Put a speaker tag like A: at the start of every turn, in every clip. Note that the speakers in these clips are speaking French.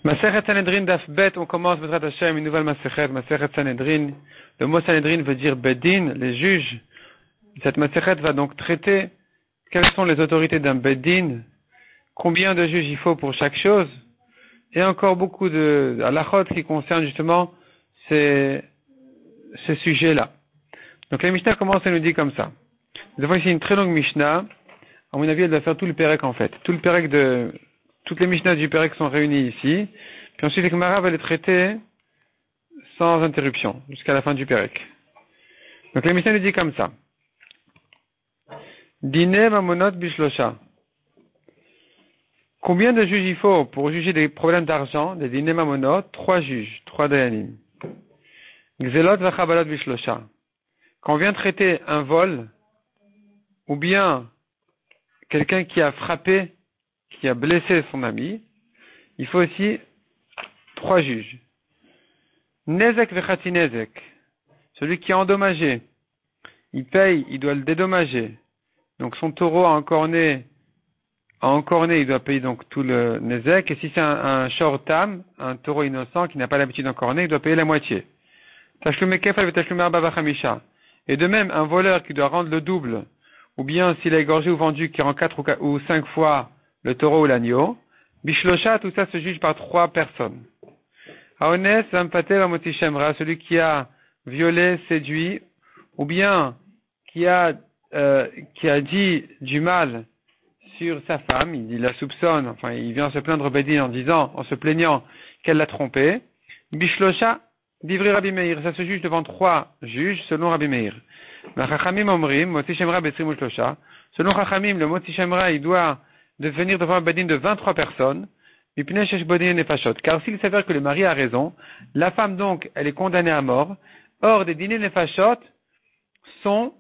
A: Masechet Sanhedrin Daf Bet, on commence Bezrat Hashem, une nouvelle Masechet Sanhedrin. Le mot Sanhedrin veut dire Bedin, les juges. Cette Masechet va donc traiter quelles sont les autorités d'un Bedin, combien de juges il faut pour chaque chose, et encore beaucoup de halachot qui concernent justement ces sujets-là. Donc la Mishnah commence et nous dit comme ça. Nous avons ici une très longue Mishnah. À mon avis, elle va faire tout le Pérec en fait. Toutes les Mishnahs du Pérec sont réunies ici. Puis ensuite, la Gemara va les traiter sans interruption, jusqu'à la fin du Pérec. Donc la Mishnah nous dit comme ça. Dine mamonot bishlosha. Combien de juges il faut pour juger des problèmes d'argent, des dine mamonot? 3 juges, 3 dayanim. Gzelot vachabalot bishlosha. Quand on vient traiter un vol, ou bien quelqu'un qui a frappé, qui a blessé son ami, il faut aussi 3 juges. Nezek vechati nezek. Celui qui a endommagé, il paye, il doit le dédommager. Donc son taureau a encorné, il doit payer donc tout le nezek. Et si c'est un shortam, un taureau innocent qui n'a pas l'habitude d'encorner, il doit payer la moitié. Tashlume kefal vetashlume arba vachamisha. Et de même, un voleur qui doit rendre le double, ou bien s'il a égorgé ou vendu qui rend 4 ou 5 fois le taureau ou l'agneau, bishlosha, tout ça se juge par 3 personnes. Haones, vampater, vamotishemra, celui qui a violé, séduit, ou bien qui a dit du mal sur sa femme, il la soupçonne, enfin il vient se plaindre au Bedin en se plaignant qu'elle l'a trompé. Bishlosha, d'ivri Rabbi Meir, ça se juge devant 3 juges selon Rabbi Meir. Chachamim omrim, motishemra betrim ushlosha. Selon Chachamim, le motishemra, il doit devenir devant un Bedin de 23 personnes. Car s'il s'avère que le mari a raison, la femme donc, elle est condamnée à mort. Or, des dîners nefashot sont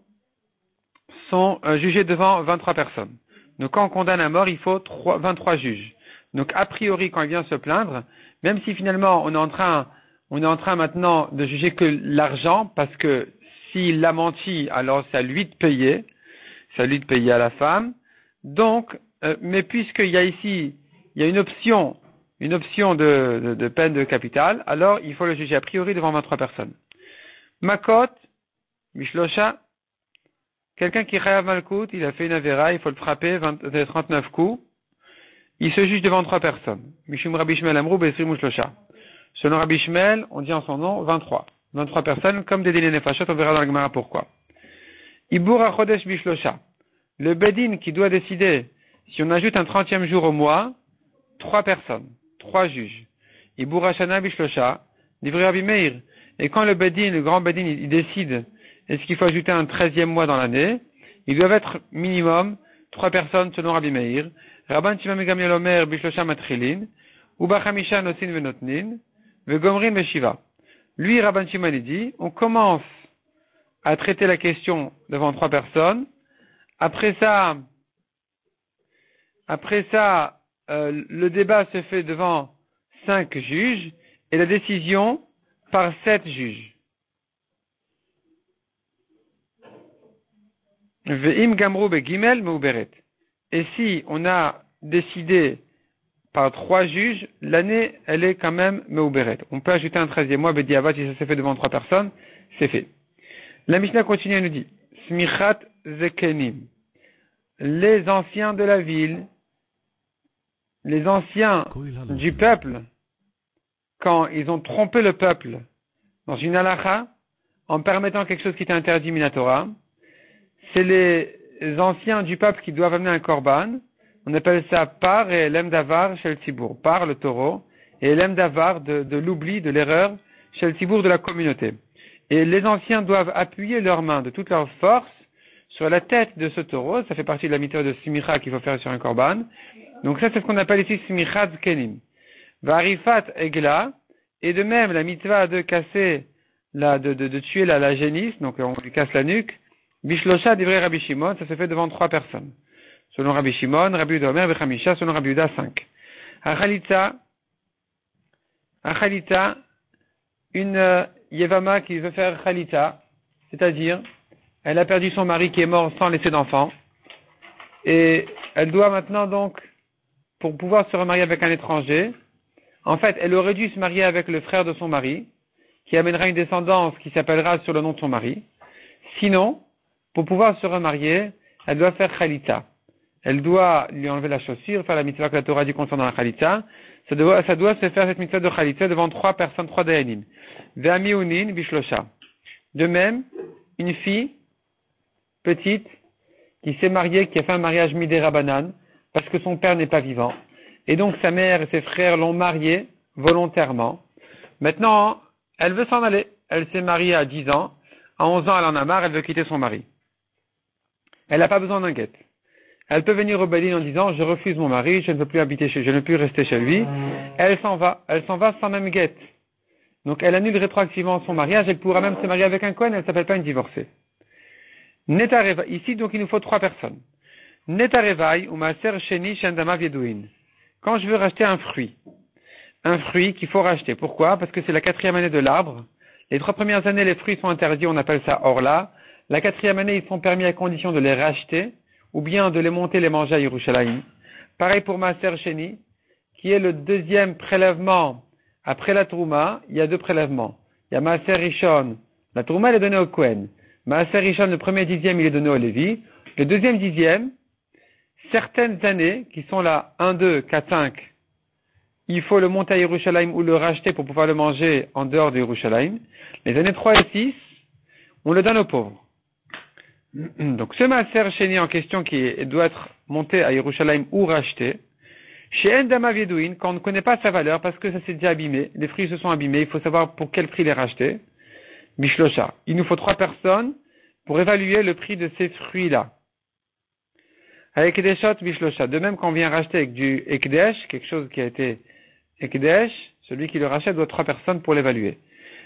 A: jugés devant 23 personnes. Donc, quand on condamne à mort, il faut 23 juges. Donc, a priori, quand il vient se plaindre, même si finalement on est en train maintenant de juger que l'argent, parce que s'il l'a menti, alors c'est à lui de payer à la femme. Donc, mais puisqu'il y a ici, il y a une option de peine de capital, alors il faut le juger a priori devant 23 personnes. Makot, Mishlosha, quelqu'un qui chayav malkout, il a fait une avéra, il faut le frapper 39 coups, il se juge devant 3 personnes. Mishum Rabbi Shmuel Amrou Besrim Mishlosha. Selon Rabbi Shmuel, on dit en son nom 23 personnes, comme des dîners nefashot, on verra dans la Gemara pourquoi. Ibura Chodesh Bishlosha, le Bedin qui doit décider si on ajoute un 30e jour au mois, 3 personnes, 3 juges. Ibura Shana Bishlosha, livré Rabbi Meir. Et quand le Bedin, le grand Bedin, il décide est-ce qu'il faut ajouter un 13e mois dans l'année, ils doivent être minimum 3 personnes selon Rabbi Meir. Rabban Shimon ben Gamliel Omer Bishlosha Matrilin, Uba Chamisha Nosin Venotnin, Vegomrin Veshiva. Lui, Rabban Shimon, il dit, on commence à traiter la question devant 3 personnes. Après ça, le débat se fait devant 5 juges et la décision par 7 juges. Ve'im gamru begimel meuberet. Et si on a décidé par 3 juges, l'année, elle est quand même meuberet. On peut ajouter un 13e mois, bediavat, si ça s'est fait devant 3 personnes, c'est fait. La Mishnah continue et nous dit, smichat zekenim. Les anciens de la ville, les anciens du peuple, quand ils ont trompé le peuple dans une halakha, en permettant quelque chose qui était interdit minatora, c'est les anciens du peuple qui doivent amener un korban. On appelle ça par et l'em davar shel tzibour, par le taureau, et l'em davar de l'oubli, de l'erreur, shel tzibour de la communauté. Et les anciens doivent appuyer leurs mains de toute leur force sur la tête de ce taureau. Ça fait partie de la mitzvah de smicha qu'il faut faire sur un korban. Donc ça, c'est ce qu'on appelle ici smichat zkenim. Varifat egla, et de même la mitzvah de casser, de tuer la génisse, donc on lui casse la nuque. Bishlosha divrei Rabbi Shimon, ça se fait devant 3 personnes. Selon Rabbi Shimon, Rabbi Yehuda Omer vechamisha, selon Rabbi Yehuda 5. Achalitza, une yevama qui veut faire chalitza, c'est-à-dire elle a perdu son mari qui est mort sans laisser d'enfant, et elle doit maintenant donc, pour pouvoir se remarier avec un étranger, En fait, elle aurait dû se marier avec le frère de son mari, qui amènera une descendance qui s'appellera sur le nom de son mari. Sinon, pour pouvoir se remarier, elle doit faire Khalitza. Elle doit lui enlever la chaussure, faire la mitzvah que la Torah dit concernant la Khalitza. Ça doit se faire cette mitzvah de Khalitza devant 3 personnes, 3 dayanim. Ve'amiunin bishlosha. De même, une fille petite qui s'est mariée, qui a fait un mariage midé rabanan, parce que son père n'est pas vivant. Et donc sa mère et ses frères l'ont mariée volontairement. Maintenant, elle veut s'en aller. Elle s'est mariée à 10 ans. À 11 ans, elle en a marre, elle veut quitter son mari. Elle n'a pas besoin d'un guet. Elle peut venir au Bédine en disant, je refuse mon mari, je ne peux plus je ne peux plus rester chez lui. Elle s'en va sans même guet. Donc elle annule rétroactivement son mariage, elle pourra même se marier avec un Kohen, elle ne s'appelle pas une divorcée. Netareva, ici donc il nous faut 3 personnes. Netarevai ou Maaser Sheni Shendama Viedouin. Quand je veux racheter un fruit qu'il faut racheter. Pourquoi? Parce que c'est la 4e année de l'arbre. Les 3 premières années, les fruits sont interdits, on appelle ça orla. La 4e année, ils sont permis à condition de les racheter, ou bien de les monter, les manger à Yerushalayim. Pareil pour Maaser Sheni, qui est le 2e prélèvement après la Trouma. Il y a 2 prélèvements. Il y a Maaser Rishon. La Trouma, elle est donnée au Kohen. Maaser Rishon, le premier 10e, il est donné au Lévi. Le 2e 10e, certaines années, qui sont là 1, 2, 4, 5, il faut le monter à Yerushalayim ou le racheter pour pouvoir le manger en dehors de Yerushalayim. Les années 3 et 6, on le donne aux pauvres. Donc ce Maaser Sheni en question qui doit être monté à Yerushalayim ou racheté, chez Endama Viedouin, quand on ne connaît pas sa valeur parce que ça s'est déjà abîmé, les fruits se sont abîmés, il faut savoir pour quel prix les racheter. Bishlosha. Il nous faut 3 personnes pour évaluer le prix de ces fruits-là. Avec Ekdeshot Bishlosha. De même qu'on vient racheter avec du Ekdesh, quelque chose qui a été Ekdesh, celui qui le rachète doit 3 personnes pour l'évaluer.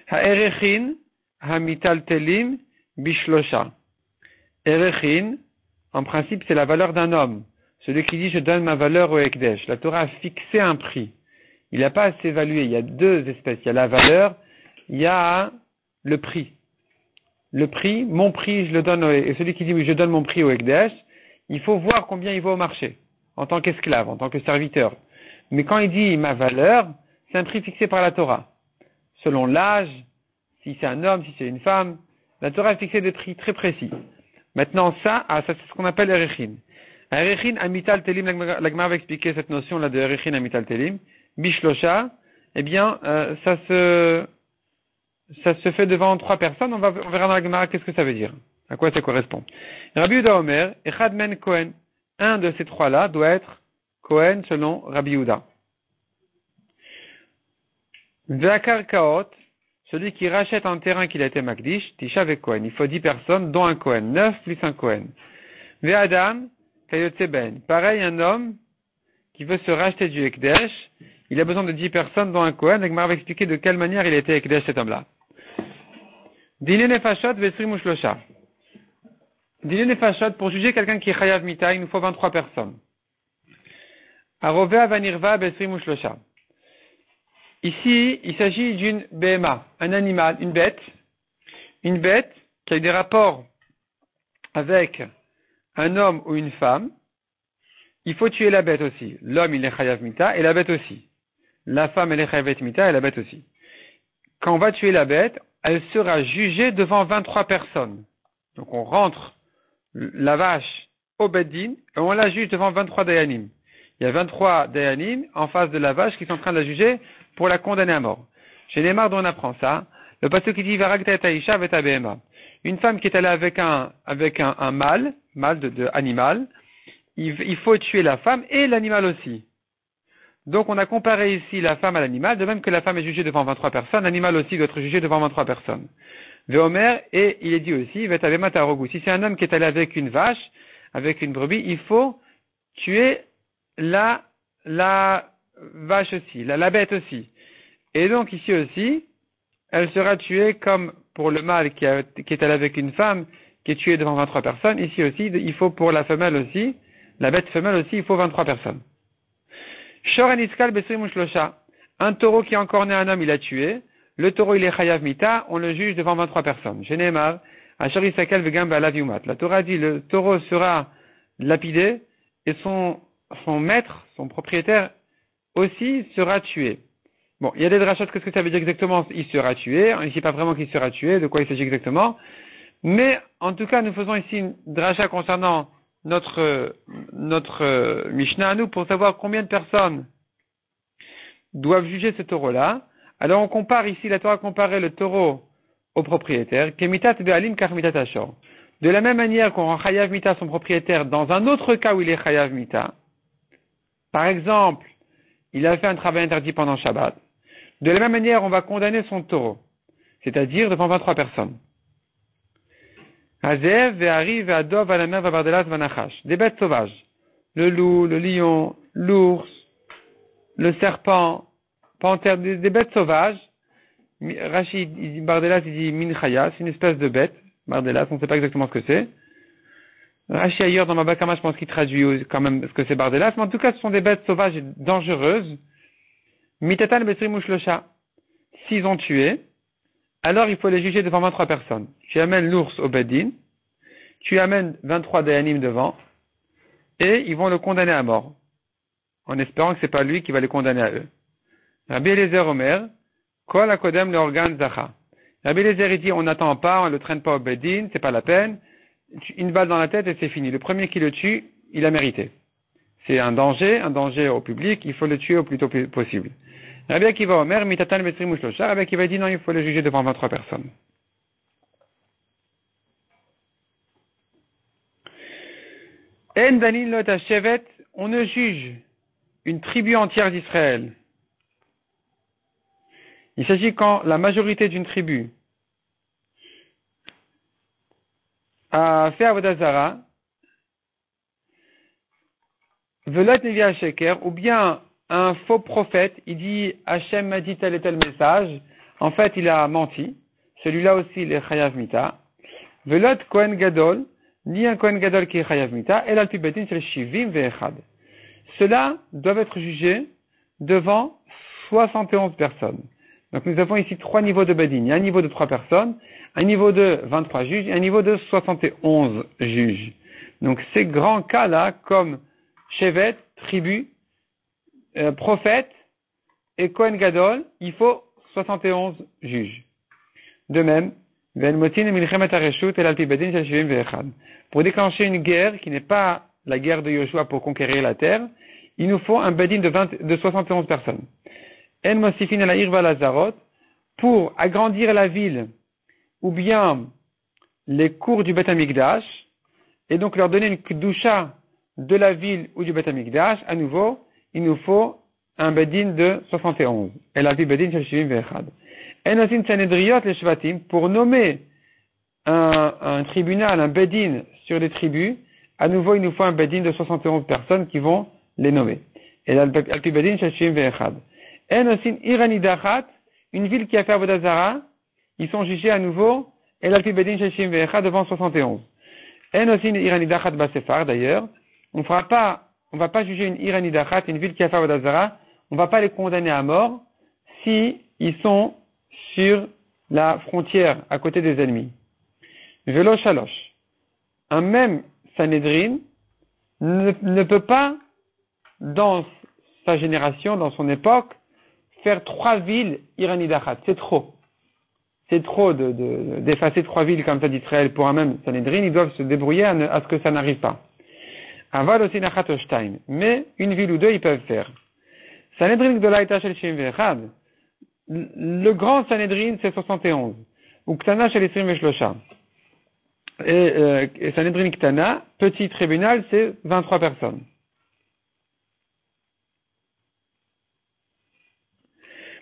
A: Ha'erechin, ha'mital telim, Bishlosha. Erechin, en principe, c'est la valeur d'un homme. Celui qui dit, je donne ma valeur au Ekdesh. La Torah a fixé un prix. Il n'a pas à s'évaluer. Il y a 2 espèces. Il y a la valeur, il y a le prix. Le prix, mon prix, je le donne et celui qui dit, oui, je donne mon prix au Ekdesh, il faut voir combien il vaut au marché, en tant qu'esclave, en tant que serviteur. Mais quand il dit ma valeur, c'est un prix fixé par la Torah. Selon l'âge, si c'est un homme, si c'est une femme, la Torah a fixé des prix très précis. Maintenant, ça c'est ce qu'on appelle Erechin. Erechin Amital Telim, la Gemara va expliquer cette notion-là de Erechin Amital Telim. Bishlosha, eh bien, ça se fait devant 3 personnes. On verra dans la Gemara qu'est-ce que ça veut dire. À quoi ça correspond. Rabbi Yehuda Omer, Echad Men Kohen. Un de ces 3-là doit être Kohen selon Rabbi Yehuda. Ve'akar Kaot, celui qui rachète un terrain qu'il a été Makdish, Tisha ve Kohen. Il faut 10 personnes, dont un Kohen. 9 plus un Kohen. Ve'adam, Kayotse Ben. Pareil, un homme qui veut se racheter du Ekdesh, il a besoin de 10 personnes, dont un Kohen. La Gemara va expliquer de quelle manière il a été Ekdesh cet homme-là. Dine Nefashot ve'esrim u'shlosha. Dine Nefashot, pour juger quelqu'un qui est Chayav Mita, il nous faut 23 personnes. Arovea vanirva ve'esrim u'shlosha. Ici, il s'agit d'une BMA, un animal, une bête qui a eu des rapports avec un homme ou une femme. Il faut tuer la bête aussi. L'homme, il est Chayav Mita et la bête aussi. La femme, elle est Chayav Mita et la bête aussi. Quand on va tuer la bête, elle sera jugée devant 23 personnes. Donc on rentre la vache au Beddin et on la juge devant 23 dayanim. Il y a 23 dayanim en face de la vache qui sont en train de la juger pour la condamner à mort. Chez Neymar, dont on apprend ça, le pasteur qui dit Varagta Taisha vet abema. Une femme qui est allée avec un mâle de animal, il faut tuer la femme et l'animal aussi. Donc on a comparé ici la femme à l'animal, de même que la femme est jugée devant 23 personnes, l'animal aussi doit être jugé devant 23 personnes. Veomer, et il est dit aussi, vet abema tarogu. Si c'est un homme qui est allé avec une vache, avec une brebis, il faut tuer la vache aussi, la bête aussi. Et donc ici aussi, elle sera tuée comme pour le mâle qui est allé avec une femme, qui est tuée devant 23 personnes. Ici aussi, il faut pour la femelle aussi, la bête femelle aussi, il faut 23 personnes. Shor aniskal besrim u'shlosha. Un taureau qui a encore né un homme, il a tué. Le taureau, il est chayav mita, on le juge devant 23 personnes. Genemar, ashar isakal vegam ba'alav yumat. La Torah dit, le taureau sera lapidé et son maître, son propriétaire aussi sera tué. Bon, il y a des drachot, qu'est-ce que ça veut dire exactement? Il sera tué. On ne sait pas vraiment qu'il sera tué, de quoi il s'agit exactement. Mais, en tout cas, nous faisons ici une dracha concernant notre Mishnah à nous pour savoir combien de personnes doivent juger ce taureau-là. Alors, on compare ici, la Torah a comparé le taureau au propriétaire. Kemitat be'alim kach mitat ashor. De la même manière qu'on rend chayav mita son propriétaire dans un autre cas où il est chayav mita. Par exemple, il a fait un travail interdit pendant Shabbat. De la même manière, on va condamner son taureau, c'est-à-dire devant 23 personnes. Hazev, Ve'ari, Ve'adov, Ve'alamer, Ve'bardelas, Ve'nachash. Des bêtes sauvages. Le loup, le lion, l'ours, le serpent, panthère, des bêtes sauvages. Rachid, il dit, Bardelas, il dit Minchaya, c'est une espèce de bête. Bardelas, on ne sait pas exactement ce que c'est. Rachid ailleurs, dans Mabakama, je pense qu'il traduit quand même ce que c'est Bardelas. Mais en tout cas, ce sont des bêtes sauvages et dangereuses. Mitatan Besri Mouchlosha. S'ils ont tué, alors il faut les juger devant 23 personnes. Tu amènes l'ours au Bedin, tu amènes 23 Dayanim devant, et ils vont le condamner à mort. En espérant que c'est pas lui qui va les condamner à eux. Rabbi Eliezer Omer, Kol Akodem le organ Zacha. Rabbi Eliezer il dit, on n'attend pas, on le traîne pas au Bedin, c'est pas la peine. Une balle dans la tête et c'est fini. Le premier qui le tue, il a mérité. C'est un danger au public, il faut le tuer au plus tôt possible. Rabbi Akiva Omer, Mitatan Besri Mouchlosha, Rabbi Akiva dit non, il faut le juger devant 23 personnes. En Danin Lot Hashevet, on ne juge une tribu entière d'Israël. Il s'agit quand la majorité d'une tribu a fait Avodah Zara, Velot Nevi HaSheker, ou bien un faux prophète, il dit Hachem m'a dit tel et tel message, en fait il a menti, celui-là aussi il est Chayav Mita. Velot Kohen Gadol, ni un Kohen Gadol qui est Chayav Mita, et l'Alpi Bedin c'est le Shivim Ve'echad. Ceux-là doivent être jugés devant 71 personnes. Donc nous avons ici 3 niveaux de Bedin. Il y a un niveau de 3 personnes, un niveau de 23 juges et un niveau de 71 juges. Donc ces grands cas-là, comme Shevet, tribu, prophète et Kohen Gadol, il faut 71 juges. De même, pour déclencher une guerre qui n'est pas la guerre de Yoshua pour conquérir la terre, il nous faut un bedin de 71 personnes. Pour agrandir la ville ou bien les cours du Beth Amikdash et donc leur donner une kedusha de la ville ou du Beth Amikdash, à nouveau, il nous faut un bedin de 71. Et la vie bedin shel shivim ve'echad. Enosin sanedriot le shvatim, pour nommer un tribunal, un bedin sur les tribus, à nouveau il nous faut un bedin de 71 personnes qui vont les nommer. Et la vie bedin shel shivim ve'echad. Enosin iranidachat, une ville qui a fait Avodah Zara, ils sont jugés à nouveau, et la vie bedin shel shivim ve'echad devant 71. Enosin iranidachat basefar d'ailleurs, on va pas juger une Iranidachat, une ville qui a fait Avodah Zara, on va pas les condamner à mort si ils sont sur la frontière à côté des ennemis. Velo Shalosh. Un même Sanhedrin ne peut pas, dans sa génération, dans son époque, faire 3 villes Iranidachat. C'est trop. C'est trop d'effacer 3 villes comme ça d'Israël pour un même Sanhedrin. Ils doivent se débrouiller à ce que ça n'arrive pas. Aval aussi nachat oshtaim. Mais une ville ou deux, ils peuvent faire. Sanhedrin gdolaita shel shivim ve'echad. Le grand Sanhedrin, c'est 71. Ou ktana shel isrim ve'shlosha. Et Sanhedrin ktana, petit tribunal, c'est 23 personnes.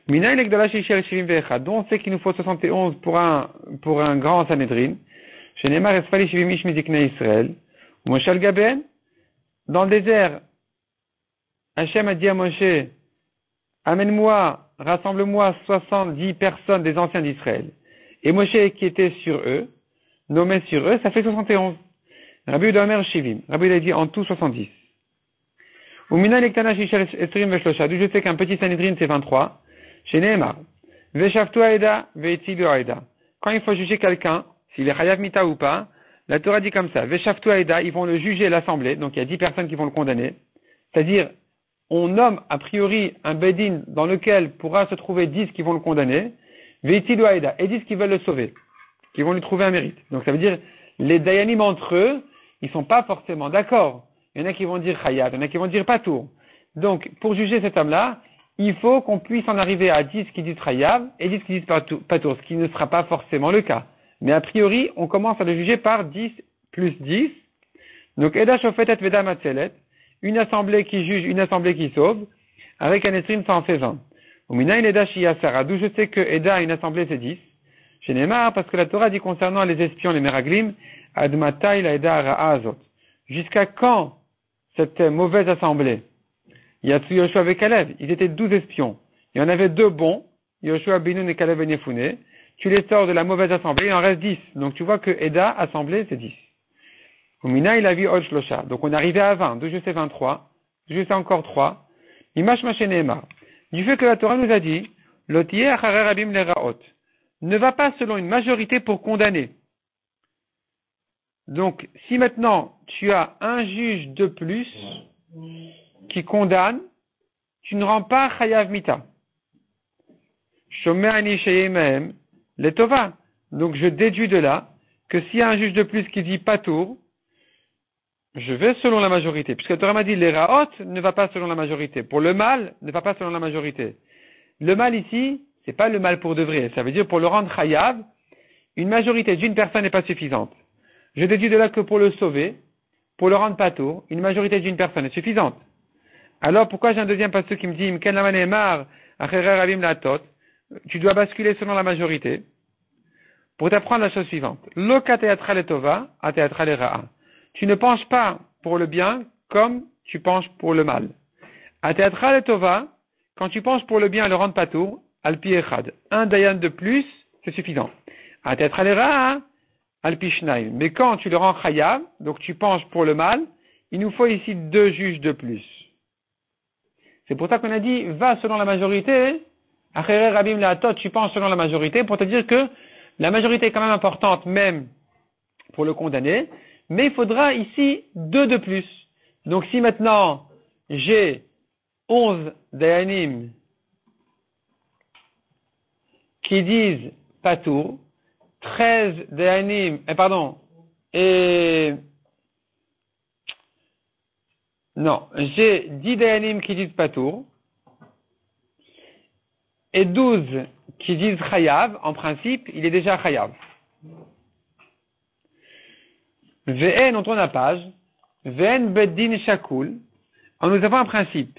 A: Minaï l'egdala shel shivim ve'echad. Donc on sait qu'il nous faut 71 pour un grand Sanhedrin. Chez Neymar esfali shivim ish midiknei Israël. Moshe al-Gaben. Dans le désert, Hachem a dit à Moshe, amène-moi, rassemble-moi 70 personnes des anciens d'Israël. Et Moshe qui était sur eux, nommé sur eux, ça fait 71. Rabbi Udamer Shivim. Rabbi a dit en tout 70. Umina lektana shishel esrim veshlosha. D'où je sais qu'un petit Sanhedrin c'est 23. Chez Nehemar. Veshavtu aeda, ve'etzilu aeda. Quand il faut juger quelqu'un, s'il est chayav mita ou pas, la Torah dit comme ça, Veshavtu Aeda, ils vont le juger à l'assemblée, donc il y a 10 personnes qui vont le condamner, c'est-à-dire on nomme a priori un bedin dans lequel pourra se trouver 10 qui vont le condamner, veitilu aida, et 10 qui veulent le sauver, qui vont lui trouver un mérite. Donc ça veut dire, les dayanim entre eux, ils sont pas forcément d'accord. Il y en a qui vont dire chayav, il y en a qui vont dire patour. Donc, pour juger cet homme-là, il faut qu'on puisse en arriver à 10 qui disent chayav et 10 qui disent patour, ce qui ne sera pas forcément le cas. Mais a priori, on commence à le juger par 10 plus 10. Donc, Eda Shofetet Veda Matzelet, une assemblée qui juge, une assemblée qui sauve, avec un esrim, ça en fait 20. Umina Eda Shiyasara, d'où je sais que Eda, une assemblée, c'est 10. Chez Neymar, parce que la Torah dit concernant les espions, les meraglim, Admatai la Eda Ra'azot. Jusqu'à quand cette mauvaise assemblée? Yatsu Yoshua avec Kalev, ils étaient 12 espions. Il y en avait 2 bons, Yoshua Binoun et Kalev et Nefouné. Tu les sors de la mauvaise assemblée, il en reste 10. Donc tu vois que Eda, assemblée, c'est 10. Umina, il a vu Shlosha. Donc on est arrivé à 20, d'où je sais 23, d'où je sais encore 3. Imash Machenema. Du fait que la Torah nous a dit, Lotiye Achare Rabim Leraot. Ne va pas selon une majorité pour condamner. Donc, si maintenant tu as un juge de plus qui condamne, tu ne rends pas Chayav Mita. Shome'ani Sheyemahem Letova. Donc, je déduis de là que s'il y a un juge de plus qui dit Patour, je vais selon la majorité. Puisque la Torah m'a dit, les Raot ne va pas selon la majorité. Pour le mal, ne va pas selon la majorité. Le mal ici, c'est pas le mal pour de vrai. Ça veut dire pour le rendre Chayav, une majorité d'une personne n'est pas suffisante. Je déduis de là que pour le sauver, pour le rendre patour, une majorité d'une personne est suffisante. Alors pourquoi j'ai un deuxième passage qui me dit Mken laman emar acherer rabim latot? Tu dois basculer selon la majorité pour t'apprendre la chose suivante. Loka teatra letova a teatra lera'a. Tu ne penches pas pour le bien comme tu penches pour le mal. A teatra letova, quand tu penches pour le bien et le rendre patour, al pi echad. Un dayan de plus, c'est suffisant. A teatra lera'a Al-Pishnaim. Mais quand tu le rends chayav, donc tu penches pour le mal, il nous faut ici 2 juges de plus. C'est pour ça qu'on a dit, va selon la majorité, Achere Rabim Leatot, tu penches selon la majorité, pour te dire que la majorité est quand même importante, même pour le condamner, mais il faudra ici 2 de plus. Donc si maintenant, j'ai 11 dayanim qui disent patour, 13 dayanim, j'ai 10 dayanim qui disent patour, et 12 qui disent chayav, en principe, il est déjà chayav. V'en, on tourne la page, v'en beddin shakul, nous avons un principe,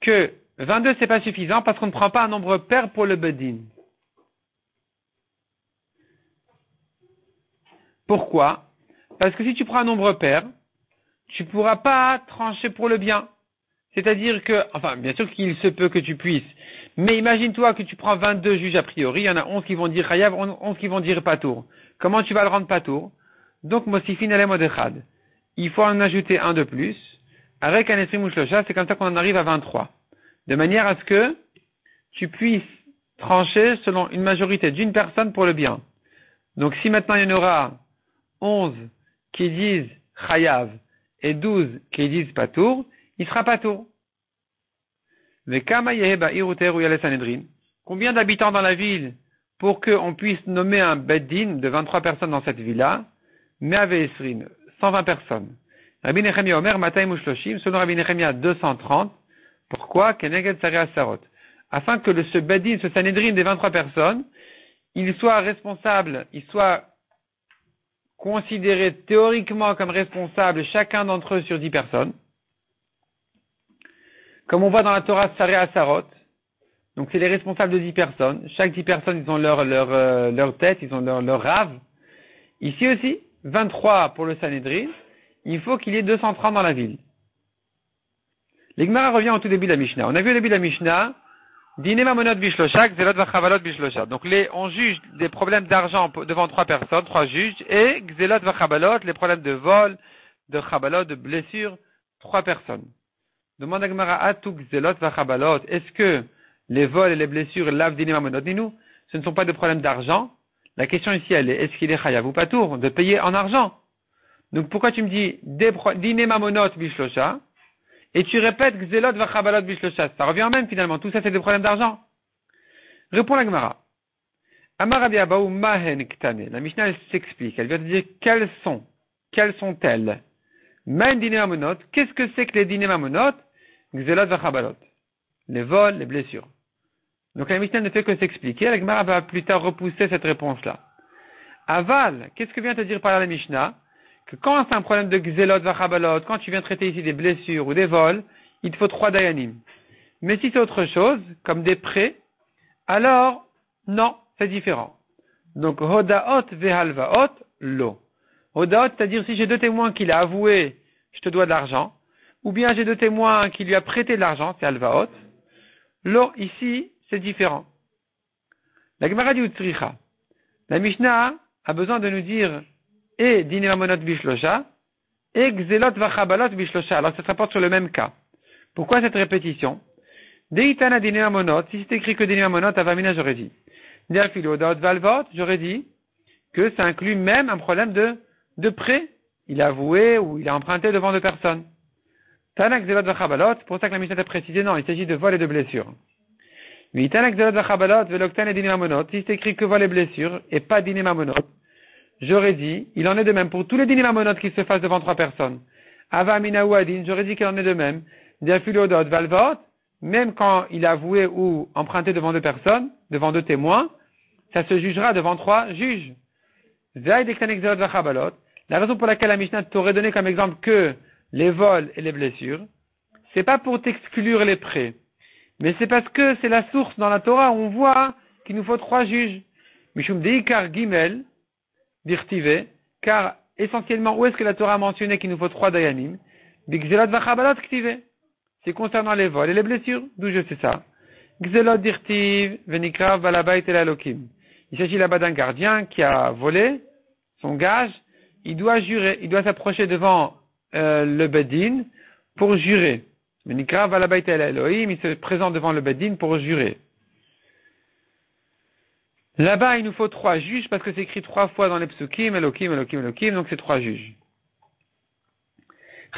A: que 22 c'est pas suffisant parce qu'on ne prend pas un nombre pair pour le beddin. Pourquoi? Parce que si tu prends un nombre pair, tu ne pourras pas trancher pour le bien. C'est-à-dire que, bien sûr qu'il se peut que tu puisses, mais imagine-toi que tu prends 22 juges a priori, il y en a 11 qui vont dire Chayav, 11 qui vont dire Patour. Comment tu vas le rendre Patour? Donc, Mosifin alem odechad. Il faut en ajouter un de plus. Avec un esprit mouchlosha, c'est comme ça qu'on en arrive à 23. De manière à ce que tu puisses trancher selon une majorité d'une personne pour le bien. Donc, si maintenant il y en aura 11 qui disent Chayav et 12 qui disent Patour, il sera Patour. Combien d'habitants dans la ville pour qu'on puisse nommer un beddin de 23 personnes dans cette ville-là? Mais 120 personnes. Rabbi Nechemia Omer Matayim Ushloshim, selon Rabbi Nechemia 230. Pourquoi? Keneged Sareh Asarot. Afin que ce beddin, ce Sanhedrin des 23 personnes, il soit responsable, il soit considéré théoriquement comme responsable chacun d'entre eux sur 10 personnes. Comme on voit dans la Torah Sareh Asarot. Donc c'est les responsables de 10 personnes. Chaque 10 personnes, ils ont leur tête, ils ont leur rave. Ici aussi, 23 pour le Sanhedrin, il faut qu'il y ait 230 dans la ville. L'Igmara revient au tout début de la Mishnah. On a vu au début de la Mishnah, Dine mamonot bishloshak, zelot vachabalot bishloshak. Donc on juge des problèmes d'argent devant 3 personnes, 3 juges, et xelot vachabalot, les problèmes de vol, de chabalot, de blessure, 3 personnes. Demande à Gemara, atou xelot vachabalot, est-ce que les vols et les blessures lavent dine mamonot ninou? Ce ne sont pas des problèmes d'argent. La question ici, elle est, est-ce qu'il est chayav ou patour de payer en argent? Donc pourquoi tu me dis dine mamonot bishloshak? et tu répètes Gzelot vachabalot bishlosha. Ça revient en même finalement. Tout ça, c'est des problèmes d'argent. Répond la Gemara. Amar Rabbi Abahu mahen ktane. La Mishnah, elle s'explique. Elle vient de dire quelles sont-elles? Mahen dine mamonot. Qu'est-ce que c'est que les dine mamonot? Gzelot vachabalot. Les vols, les blessures. Donc la Mishnah ne fait que s'expliquer. La Gemara va plus tard repousser cette réponse-là. Aval, qu'est-ce que vient te dire par là la Mishnah? Que quand c'est un problème de gzelot vachabalot, quand tu viens traiter ici des blessures ou des vols, il te faut 3 dayanim. Mais si c'est autre chose, comme des prêts, alors, non, c'est différent. Donc, hodaot vehalvaot, lo. Hodaot, c'est-à-dire si j'ai 2 témoins qu'il a avoué, je te dois de l'argent, ou bien j'ai 2 témoins qui lui a prêté de l'argent, c'est alvaot. Lo, ici, c'est différent. La Gemara dit utsricha. La Mishnah a besoin de nous dire et dine mamonot bishlosha et gzelot vachabalot bishlosha. Alors ça se rapporte sur le même cas. Pourquoi cette répétition? Deitana dine mamonot, si c'est écrit que dine mamonot, avamina, j'aurais dit. Deafilo daot valvot, j'aurais dit que ça inclut même un problème de prêt. Il a avoué ou il a emprunté devant 2 personnes. Tana gzelot vachabalot, c'est pour ça que la Mishnah a précisé, non, il s'agit de vol et de blessures. Mais tana gzelot vachabalot veloktan et dine mamonot, si c'est écrit que vol et blessures et pas dine mamonot, j'aurais dit, il en est de même pour tous les dîners mamonotes qui se fassent devant 3 personnes. Ava mina ou adin, j'aurais dit qu'il en est de même. Diafilodot valvot, même quand il a avoué ou emprunté devant 2 personnes, devant 2 témoins, ça se jugera devant 3 juges. La raison pour laquelle la Mishnah t'aurait donné comme exemple que les vols et les blessures, c'est pas pour t'exclure les prêts, mais c'est parce que c'est la source dans la Torah où on voit qu'il nous faut 3 juges. Mishum deikar gimel, d'Irtive, car essentiellement, où est-ce que la Torah a mentionné qu'il nous faut 3 dayanim? Bigzelot vachabalot ktive. C'est concernant les vols et les blessures. D'où je sais ça? Gzelot d'Irtiv, venikrav balabait el alokim. Il s'agit là-bas d'un gardien qui a volé son gage. Il doit jurer, il doit s'approcher devant le bedin pour jurer. Venikrav balabait el Elohim, il se présente devant le bedin pour jurer. Là-bas, il nous faut 3 juges parce que c'est écrit 3 fois dans les psukim, Elokim, Elokim, Elokim, donc c'est 3 juges.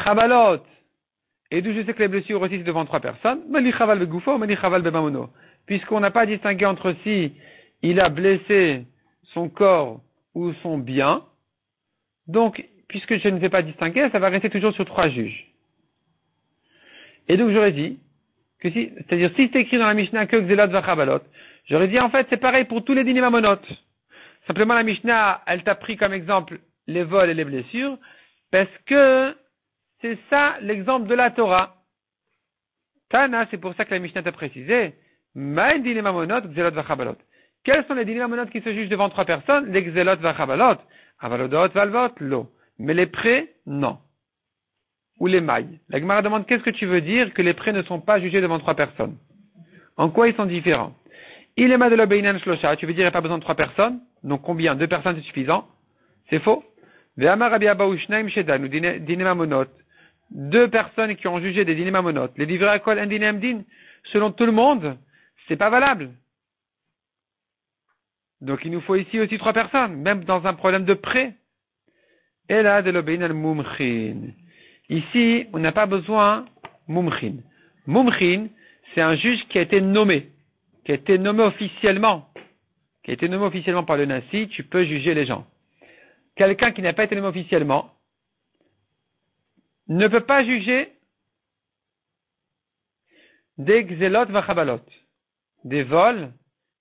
A: Chabalot, et d'où je sais que les blessures aussi c'est devant 3 personnes, Meli Chaval Begoufo, Meli Chaval Bebamono. Puisqu'on n'a pas distingué entre si il a blessé son corps ou son bien, donc, puisque je ne vais pas distinguer, ça va rester toujours sur 3 juges. Et donc j'aurais dit, que si, c'est-à-dire si c'est écrit dans la Mishnah que Gzelot vachabalot, j'aurais dit en fait c'est pareil pour tous les dîners mamonotes. Simplement la Mishnah, elle t'a pris comme exemple les vols et les blessures, parce que c'est ça l'exemple de la Torah. Tana, c'est pour ça que la Mishnah t'a précisé, Ma'en dîners mamonotes, Gzelot vachabalot. Quels sont les dîners mamonotes qui se jugent devant 3 personnes? Les Gzelot vachabalot, avalodot valvot, lo. Mais les prêts, non. Ou les mailles. La Gemara demande qu'est-ce que tu veux dire que les prêts ne sont pas jugés devant 3 personnes? En quoi ils sont différents? Il est ma de l'obéinan shlosha, tu veux dire il n'y a pas besoin de 3 personnes? Donc combien? 2 personnes c'est suffisant? C'est faux. Ve'amar Rabbi Abahu shnaim shedan ou dîner mamonot. 2 personnes qui ont jugé des dîners mamonot. Les livrés à kol un dîner amdin. Selon tout le monde, c'est pas valable. Donc il nous faut ici aussi 3 personnes, même dans un problème de prêt. Et là, de l'obéinan mumchin. Ici, on n'a pas besoin mumchin. Mumchin, c'est un juge qui a été nommé officiellement par le Nasi, tu peux juger les gens. Quelqu'un qui n'a pas été nommé officiellement ne peut pas juger des gzelot vachabalot, des vols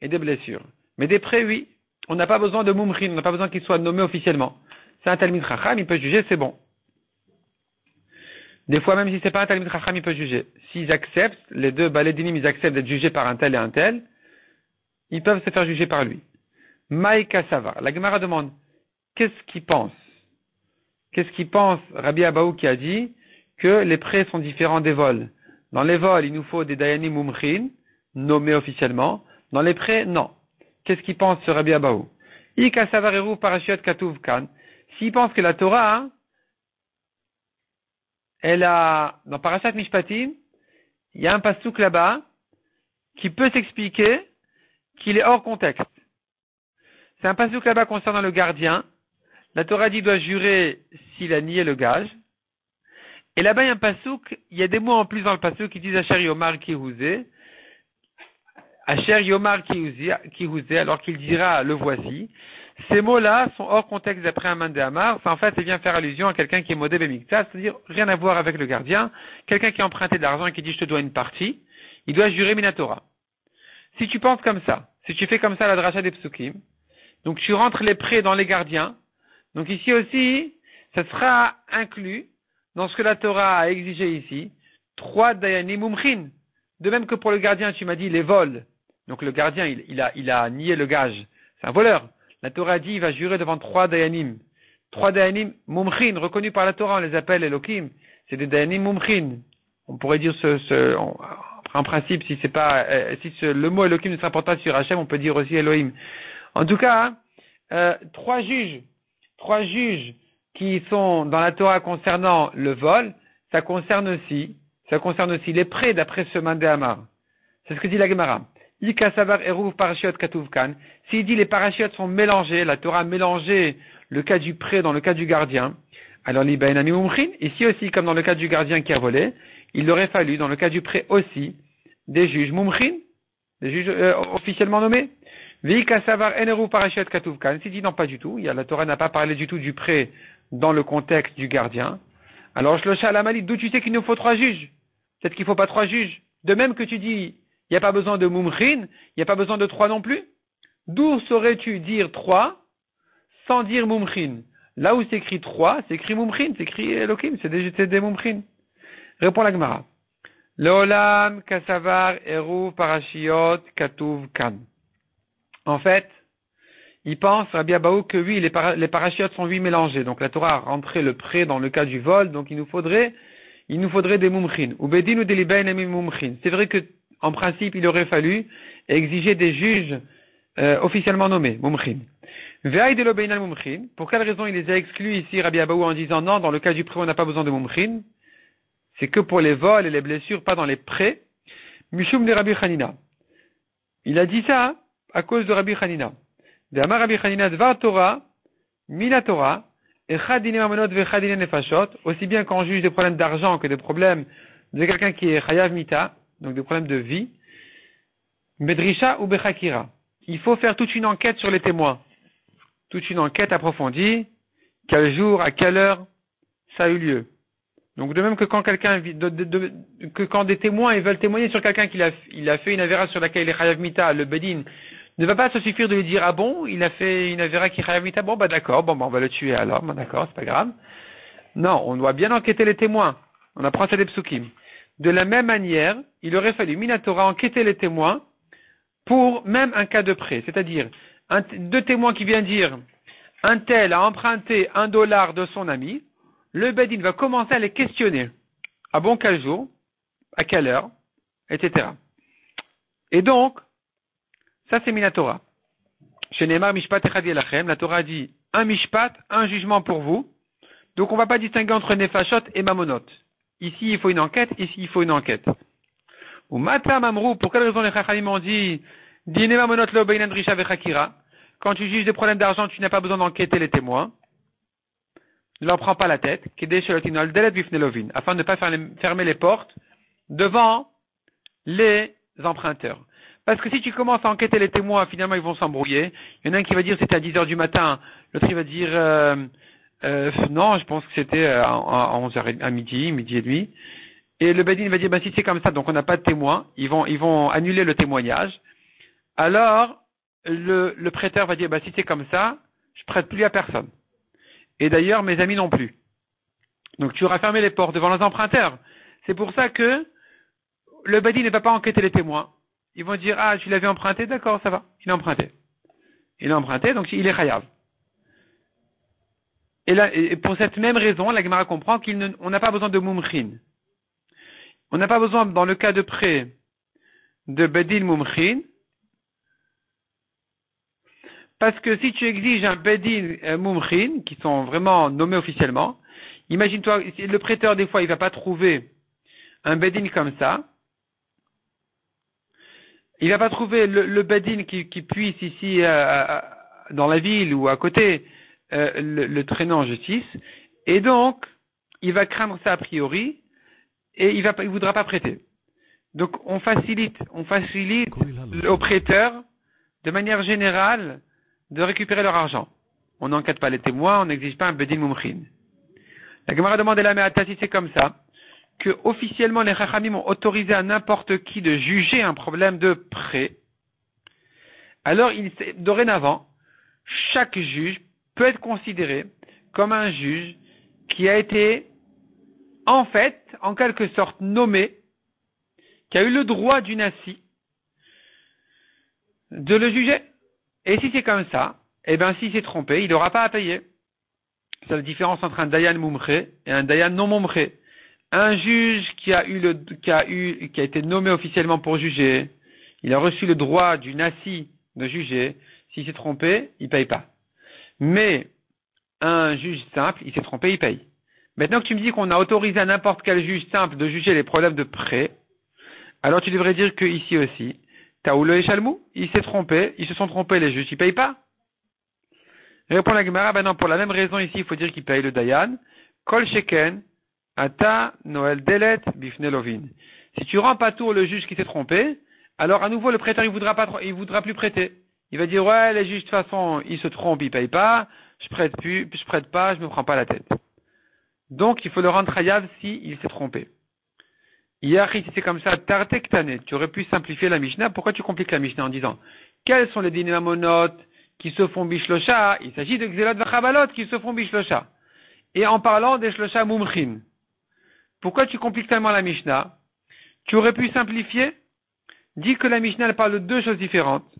A: et des blessures. Mais des prêts, oui. On n'a pas besoin de mumchin, on n'a pas besoin qu'il soit nommé officiellement. C'est un talmid chacham, il peut juger, c'est bon. Des fois, même si c'est pas un talmid chacham, il peut juger. S'ils acceptent, les 2 balédinim, ils acceptent d'être jugés par un tel et un tel, ils peuvent se faire juger par lui. Maïka Savar. La Gemara demande, qu'est-ce qu'il pense Rabbi Abahu qui a dit que les prêts sont différents des vols? Dans les vols, il nous faut des dayanim mumchin, nommés officiellement. Dans les prêts, non. Qu'est-ce qu'il pense ce Rabbi Abahu? Ika Savar Eru Parashiot Katuv Kan. S'il pense que la Torah, elle a, dans Parashat Mishpatim, il y a un pasuk là-bas qui peut s'expliquer qu'il est hors contexte. C'est un pasuk là-bas concernant le gardien. La Torah dit doit jurer s'il a nié le gage. Et là-bas, il y a un pasouk, il y a des mots en plus dans le pasouk qui disent Asher Yomar Kihuzé. Asher Yomar Kihuzé, alors qu'il dira le voici. Ces mots-là sont hors contexte d'après Aman de Hamar. En fait, ça vient faire allusion à quelqu'un qui est modé Bemikta, c'est-à-dire rien à voir avec le gardien. Quelqu'un qui a emprunté de l'argent et qui dit je te dois une partie, il doit jurer Minatora. Si tu penses comme ça, si tu fais comme ça la dracha des psukim, donc tu rentres les prêts dans les gardiens, donc ici aussi, ça sera inclus dans ce que la Torah a exigé ici, 3 dayanim mumchin. De même que pour le gardien, tu m'as dit les vols. Donc le gardien, il a nié le gage. C'est un voleur. La Torah dit, il va jurer devant 3 dayanim. 3 dayanim mumchin, reconnus par la Torah, on les appelle Elohim. C'est des dayanim mumchin. On pourrait dire en principe, si c'est pas, le mot Elohim ne se rapporte pas sur Hachem, on peut dire aussi Elohim. En tout cas, 3 juges qui sont dans la Torah concernant le vol, ça concerne aussi les prêts d'après ce Mandé Amar. C'est ce que dit la Gemara. Ika savar eruv parashiot katuvkan. S'il dit les parachiotes sont mélangés, la Torah a mélangé le cas du prêt dans le cas du gardien, alors l'ibainami mumchin, ici aussi, comme dans le cas du gardien qui a volé, il aurait fallu, dans le cas du prêt aussi, des juges mumchin, des juges officiellement nommés. Vika savar eruv parashiot katuvkan. S'il dit non, pas du tout, la Torah n'a pas parlé du tout du prêt dans le contexte du gardien. Alors, Shlosha Lamali, d'où tu sais qu'il nous faut 3 juges? Peut-être qu'il ne faut pas 3 juges. De même que tu dis, il n'y a pas besoin de mumchin, il n'y a pas besoin de 3 non plus. D'où saurais-tu dire 3 sans dire mumchin? Là où c'est écrit 3, c'est écrit mumchin, c'est écrit Elohim, c'est des mumchin. Répond la Gemara. Leolam kasavar eruv parashiot katuv kan. En fait, il pense, Rabbi Abaou, que oui, les parachiotes sont mélangés. Donc la Torah a rentré le prêt dans le cas du vol, donc il nous faudrait des mumchin. Ou bedin ou delibain emi mumchin. C'est vrai que, en principe, il aurait fallu exiger des juges officiellement nommés, mumchin. Ve'ay de l'obein al mumchin. Pour quelle raison il les a exclus ici, Rabbi Abaou, en disant non, dans le cas du prêt, on n'a pas besoin de mumchin. C'est que pour les vols et les blessures, pas dans les prêts. Mishum de Rabbi Hanina. Il a dit ça à cause de Rabbi Hanina. De Amar Rabbi Hanina Dvar Torah, Mina Torah, Echad Dine Mamonot Vechad Dine Nefashot, aussi bien quand on juge des problèmes d'argent que des problèmes de quelqu'un qui est Chayav Mita, donc des problèmes de vie, Bedrisha ou Bechakira. Il faut faire toute une enquête sur les témoins. Toute une enquête approfondie, quel jour, à quelle heure ça a eu lieu. Donc de même que quand quand des témoins ils veulent témoigner sur quelqu'un qui a fait une avéra sur laquelle il est Chayav Mita, le Bedin ne va pas se suffire de lui dire, ah bon, il a fait une avéra qui est Chayav Mita, bon bah d'accord, on va le tuer alors, bon d'accord, c'est pas grave. Non, on doit bien enquêter les témoins. On apprend ça des psukim. De la même manière, il aurait fallu, Minatora, enquêter les témoins pour même un cas de prêt. C'est-à-dire, 2 témoins qui viennent dire, un tel a emprunté $1 de son ami, le Bedin va commencer à les questionner. Ah bon, quel jour? À quelle heure? Etc. Et donc, ça c'est Minatora. Chez Neymar Mishpat Echad Yelachem, la Torah dit un Mishpat, un jugement pour vous. Donc on ne va pas distinguer entre Nefashot et Mamonot. Ici il faut une enquête, ici il faut une enquête. Ou Matam Amrou, pour quelle raison les Chachamim ont dit Dine Mamonot lo beinan drisha vechakira? Quand tu juges des problèmes d'argent, tu n'as pas besoin d'enquêter les témoins. Ne leur prends pas la tête, afin de ne pas fermer les portes devant les emprunteurs. Parce que si tu commences à enquêter les témoins, finalement ils vont s'embrouiller. Il y en a un qui va dire c'était à 10h du matin, l'autre il va dire non, je pense que c'était à 11h, à midi et demi. Et le Bedin va dire si c'est comme ça, donc on n'a pas de témoins, ils vont annuler le témoignage. Alors le prêteur va dire si c'est comme ça, je prête plus à personne. Et d'ailleurs, mes amis non plus. Donc tu auras fermé les portes devant les emprunteurs. C'est pour ça que le Badi ne va pas enquêter les témoins. Ils vont dire, tu l'avais emprunté, d'accord, ça va. Il a emprunté. Il a emprunté, donc il est chayav. Et là, et pour cette même raison, la Gemara comprend qu'on n'a pas besoin de mumchin. On n'a pas besoin, dans le cas de prêt, de bedin mumchin, parce que si tu exiges un bedin mumchin, qui sont vraiment nommés officiellement, imagine-toi, le prêteur, des fois, il va pas trouver un bedin comme ça. Il va pas trouver le bedin qui puisse ici, dans la ville ou à côté, le traîner en justice. Et donc, il va craindre ça a priori et il voudra pas prêter. Donc on facilite aux prêteurs de manière générale de récupérer leur argent. On n'enquête pas les témoins, on n'exige pas un bedin mumchin. La Gemara demande là, mais si c'est comme ça, que officiellement les Chachamim ont autorisé à n'importe qui de juger un problème de prêt, alors dorénavant, chaque juge peut être considéré comme un juge qui a été, en fait, en quelque sorte nommé, qui a eu le droit du nasi de le juger. Et si c'est comme ça, eh bien, s'il s'est trompé, il n'aura pas à payer. C'est la différence entre un dayan mumché et un dayan non mumché. Un juge qui a été nommé officiellement pour juger, il a reçu le droit du nasi de juger. S'il s'est trompé, il paye pas. Mais un juge simple, il s'est trompé, il paye. Maintenant que tu me dis qu'on a autorisé à n'importe quel juge simple de juger les problèmes de prêt, alors tu devrais dire que ici aussi, Taoulou et Chalmou, ils se sont trompés les juges, ils payent pas. Répond la Gemara, ben non, pour la même raison ici, il faut dire qu'il paye le Dayan. Kol Sheken, Ata, Noël Delet, Bifne Lovin. Si tu rends pas tour le juge qui s'est trompé, alors à nouveau le prêteur il voudra plus prêter. Il va dire ouais, les juges de toute façon, ils se trompent, ils payent pas, je prête pas, je me prends pas la tête. Donc il faut le rendre chayav si il s'est trompé. Hier, si c'est comme ça, Tartektane, tu aurais pu simplifier la Mishnah. Pourquoi tu compliques la Mishnah en disant quels sont les dîners mamonot qui se font bishlocha? Il s'agit de Gzelot vachabalot qui se font bishlocha. Et en parlant des shlosha mumchin, pourquoi tu compliques tellement la Mishnah? Tu aurais pu simplifier. Dis que la Mishnah elle parle de deux choses différentes.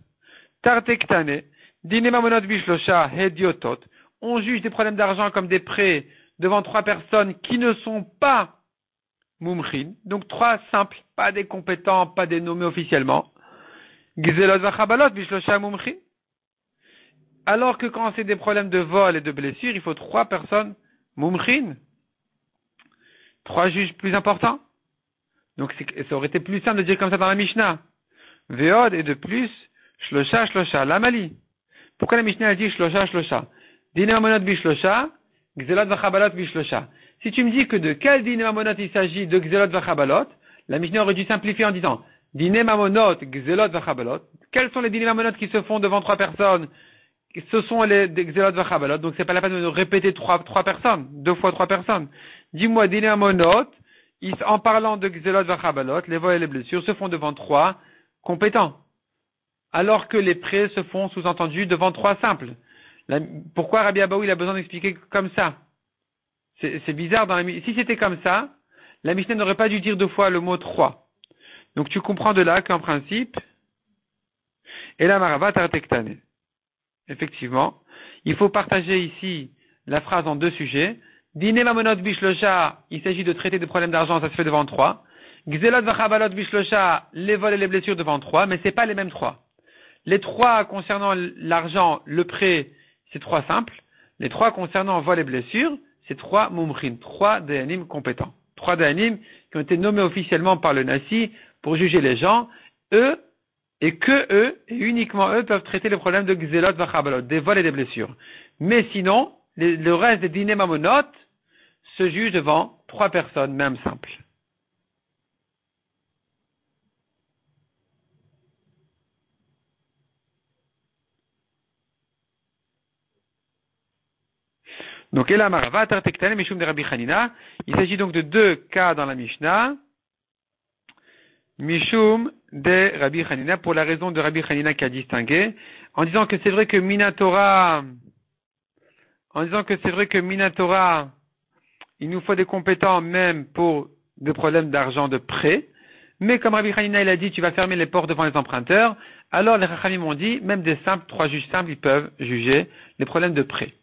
A: Tartektane, dîner mamonot bishlocha hediotot. On juge des problèmes d'argent comme des prêts devant trois personnes qui ne sont pas mumchin, donc trois simples, pas des compétents, pas des nommés officiellement. Gzelot vachabalot bishlocha mumchin. Alors que quand c'est des problèmes de vol et de blessure, il faut trois personnes mumchin. Trois juges plus importants. Donc ça aurait été plus simple de dire comme ça dans la Mishnah. Veod et de plus, shlosha, l'amali. Pourquoi la Mishnah a dit shlosha? Dîner mamonot bishlosha, gzelot vachabalot bishlosha. Si tu me dis que de quel dîner mamonot il s'agit de gzelot vachabalot, la Mishnah aurait dû simplifier en disant dîner mamonot, gzelot vachabalot. Quels sont les dîner mamonot qui se font devant trois personnes? Ce sont les gzelot vachabalot. Donc c'est pas la peine de répéter trois personnes, deux fois trois personnes. Dis-moi dîner mamonot, en parlant de gzelot vachabalot, les vols et les blessures se font devant trois compétents. Alors que les prêts se font sous-entendus devant trois simples. Pourquoi Rabbi Abaou il a besoin d'expliquer comme ça? C'est bizarre si c'était comme ça, la Mishnah n'aurait pas dû dire deux fois le mot trois. Donc tu comprends de là qu'en principe, et la marava tartektane. Effectivement, il faut partager ici la phrase en deux sujets. Dîner mamonot bishlosha, il s'agit de traiter des problèmes d'argent, ça se fait devant trois. Gzelot vachabalot bishlosha, les vols et les blessures devant trois, mais c'est pas les mêmes trois. Les trois concernant l'argent, le prêt, c'est trois simples. Les trois concernant vol et blessures, c'est trois mumchin, trois dayanim compétents. Trois dayanim qui ont été nommés officiellement par le nasi pour juger les gens. Eux, et uniquement eux, peuvent traiter les problèmes de gzelot vachabalot, des vols et des blessures. Mais sinon, le reste des dîners mamonot se juge devant trois personnes, même simples. Donc, il s'agit donc de deux cas dans la Mishnah. Mishum de Rabbi Hanina, pour la raison de Rabbi Hanina qui a distingué, en disant que c'est vrai que Minatora, il nous faut des compétents même pour des problèmes d'argent de prêt, mais comme Rabbi Hanina il a dit, tu vas fermer les portes devant les emprunteurs, alors les Chachamim ont dit, même des simples, trois juges simples, ils peuvent juger les problèmes de prêt.